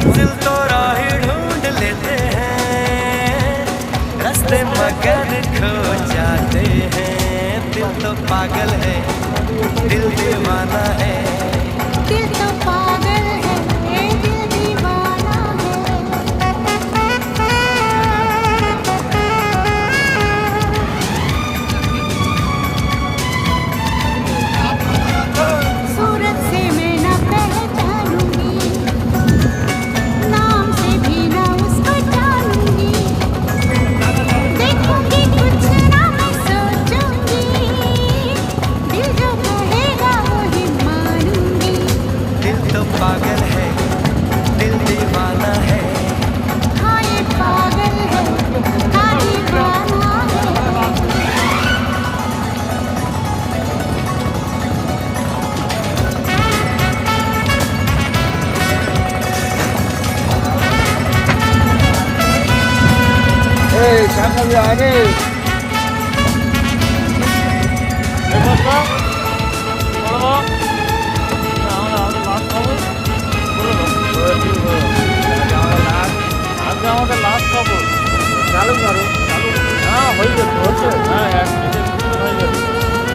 मंजिल तो राह ढूंढ लेते हैं, रास्ते मगर खो जाते हैं। दिल तो पागल है, दिल दीवाना है। दिल तो पागल है, दिल दीवाना है। सूरत से मैं न पहचानूंगी, नाम से भी न उसको जानूंगी। देखूंगी कुछ ना मैं सोचूंगी, दिल जो कहेगा वही मानूंगी। दिल तो पागल है, दिल दीवाना है। हाँ ये पागल है, हाँ दीवाना है। এই সামনে আগে আজকে আমাদের লাস্ট খবর। চালু করো হ্যাঁ হয়ে গেছে, হচ্ছে। হ্যাঁ